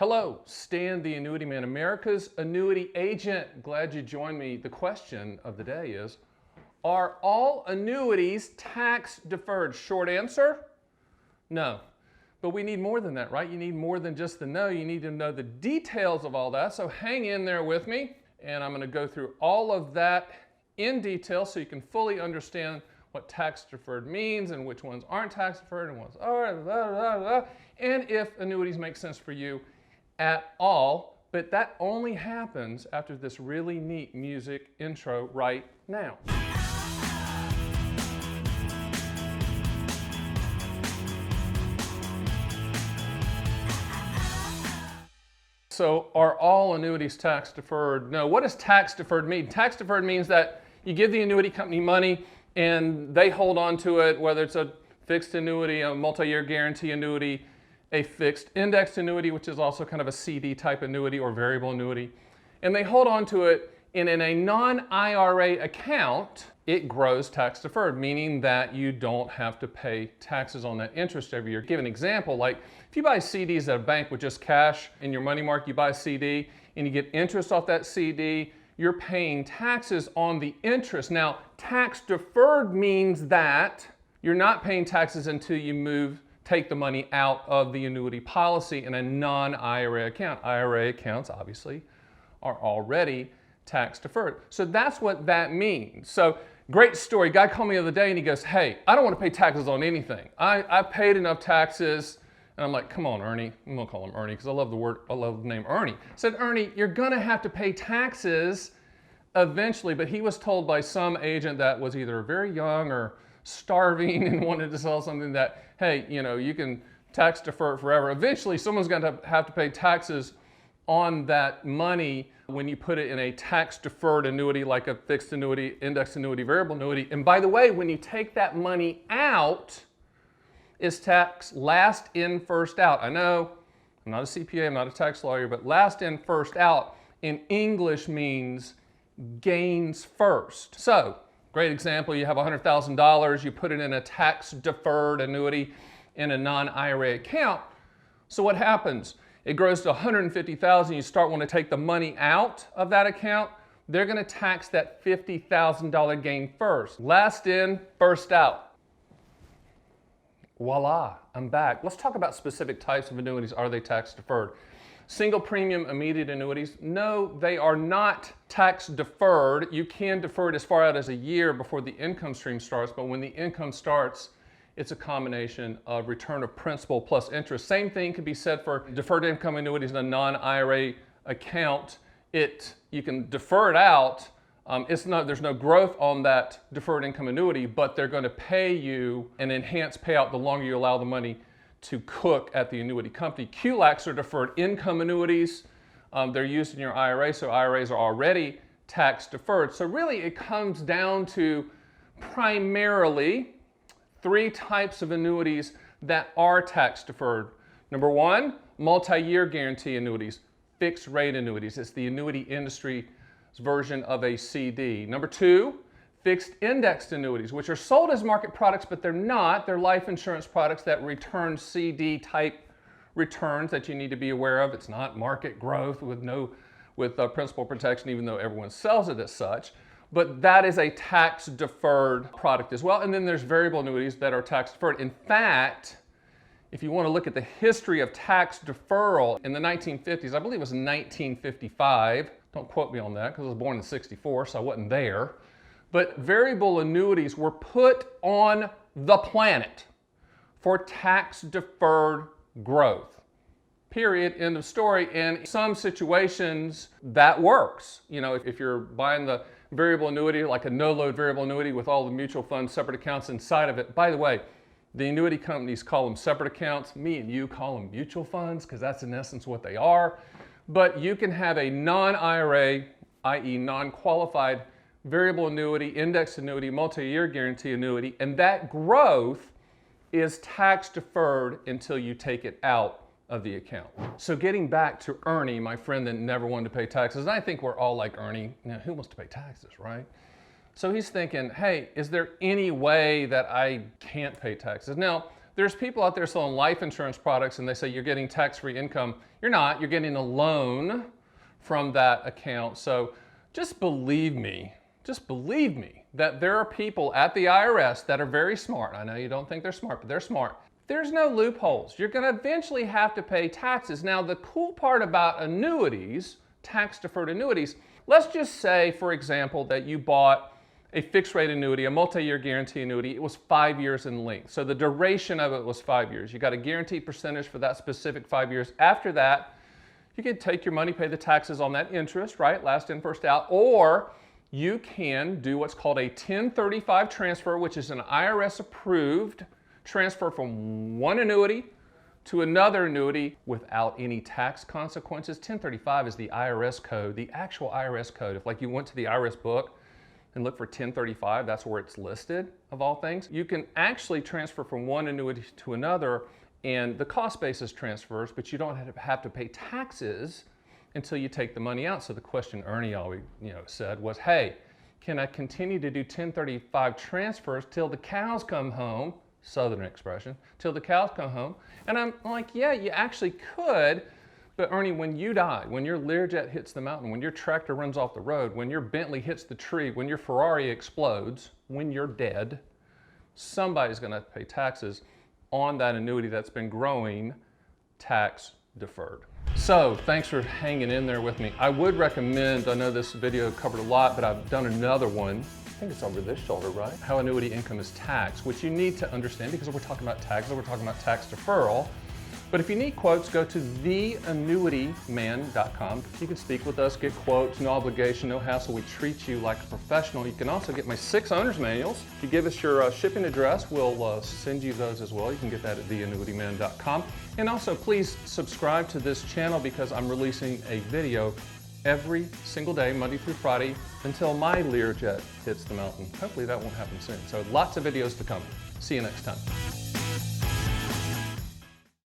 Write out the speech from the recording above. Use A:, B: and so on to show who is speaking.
A: Hello, Stan the Annuity Man, America's annuity agent. Glad you joined me. The question of the day is, are all annuities tax deferred? Short answer, no. But we need more than that, right? You need more than just the no. You need to know the details of all that. So hang in there with me, and I'm going to go through all of that in detail so you can fully understand what tax deferred means and which ones aren't tax deferred and ones are, blah, blah, blah, and if annuities make sense for you at all. But that only happens after this really neat music intro right now. So are all annuities tax deferred? No. What does tax deferred mean? Tax deferred means that you give the annuity company money and they hold on to it, whether it's a fixed annuity, a multi-year guarantee annuity, a fixed indexed annuity, which is also kind of a CD type annuity or variable annuity. And they hold on to it, and in a non-IRA account, it grows tax deferred, meaning that you don't have to pay taxes on that interest every year. Give an example, like if you buy CDs at a bank with just cash in your money market, you buy a CD and you get interest off that CD, you're paying taxes on the interest. Now, tax deferred means that you're not paying taxes until you take the money out of the annuity policy in a non-IRA account. IRA accounts, obviously, are already tax deferred. So that's what that means. So great story. Guy called me the other day and he goes, hey, I don't want to pay taxes on anything. I've paid enough taxes. And I'm like, come on, Ernie. I'm going to call him Ernie because I love the name Ernie. I said, Ernie, you're going to have to pay taxes eventually. But he was told by some agent that was either very young or starving and wanted to sell something that, hey, you can tax defer it forever. Eventually, someone's going to have to pay taxes on that money when you put it in a tax deferred annuity like a fixed annuity, indexed annuity, variable annuity. And by the way, when you take that money out, it's tax last in, first out. I know I'm not a CPA, I'm not a tax lawyer, but last in, first out in English means gains first. So, great example, you have $100,000, you put it in a tax deferred annuity in a non-IRA account. So what happens? It grows to $150,000, you start wanting to take the money out of that account, they're going to tax that $50,000 gain first. Last in, first out. Voila, I'm back. Let's talk about specific types of annuities. Are they tax deferred? Single premium immediate annuities, no, they are not tax deferred. You can defer it as far out as a year before the income stream starts, but when the income starts, it's a combination of return of principal plus interest. Same thing can be said for deferred income annuities in a non-IRA account. You can defer it out. There's no growth on that deferred income annuity, but they're going to pay you an enhanced payout the longer you allow the money to cook at the annuity company. QLACs are deferred income annuities. They're used in your IRA, so IRAs are already tax deferred. So really it comes down to primarily three types of annuities that are tax deferred. Number one, multi-year guarantee annuities, fixed rate annuities. It's the annuity industry's version of a CD. Number two, fixed indexed annuities, which are sold as market products, but they're not. They're life insurance products that return CD type returns that you need to be aware of. It's not market growth with principal protection, even though everyone sells it as such. But that is a tax deferred product as well. And then there's variable annuities that are tax deferred. In fact, if you want to look at the history of tax deferral in the 1950s, I believe it was 1955. Don't quote me on that because I was born in '64, so I wasn't there. But variable annuities were put on the planet for tax deferred growth. Period, end of story. And in some situations that works. If you're buying the variable annuity, like a no-load variable annuity with all the mutual funds, separate accounts inside of it. By the way, the annuity companies call them separate accounts. Me and you call them mutual funds because that's in essence what they are. But you can have a non-IRA, i.e. non-qualified variable annuity, indexed annuity, multi-year guarantee annuity, and that growth is tax deferred until you take it out of the account. So getting back to Ernie, my friend that never wanted to pay taxes, and I think we're all like Ernie, who wants to pay taxes, right? So he's thinking, hey, is there any way that I can't pay taxes? Now, There's people out there selling life insurance products and they say you're getting tax-free income. You're not, you're getting a loan from that account. So just believe me that there are people at the IRS that are very smart. I know you don't think they're smart, but they're smart. There's no loopholes. You're going to eventually have to pay taxes. Now, the cool part about annuities, tax-deferred annuities, let's just say, for example, that you bought a fixed rate annuity, a multi-year guarantee annuity. It was 5 years in length. So the duration of it was 5 years. You got a guaranteed percentage for that specific 5 years. After that, you can take your money, pay the taxes on that interest, right? Last in, first out. Or you can do what's called a 1035 transfer, which is an IRS approved transfer from one annuity to another annuity without any tax consequences. 1035 is the IRS code, the actual IRS code. If like you went to the IRS book and look for 1035, that's where it's listed of all things. You can actually transfer from one annuity to another and the cost basis transfers, but you don't have to pay taxes until you take the money out. So the question Ernie always said was, hey, can I continue to do 1035 transfers till the cows come home? Southern expression, till the cows come home. And I'm like, yeah, you actually could, but Ernie, when you die, when your Learjet hits the mountain, when your tractor runs off the road, when your Bentley hits the tree, when your Ferrari explodes, when you're dead, somebody's gonna pay taxes on that annuity that's been growing tax deferred. So thanks for hanging in there with me. I would recommend, I know this video covered a lot, but I've done another one. I think it's over this shoulder, right? How annuity income is taxed, which you need to understand because we're talking about taxes, we're talking about tax deferral. But if you need quotes, go to theannuityman.com. You can speak with us, get quotes, no obligation, no hassle. We treat you like a professional. You can also get my 6 owner's manuals. If you give us your shipping address, we'll send you those as well. You can get that at theannuityman.com. And also, please subscribe to this channel because I'm releasing a video every single day, Monday through Friday, until my Learjet hits the mountain. Hopefully that won't happen soon. So lots of videos to come. See you next time.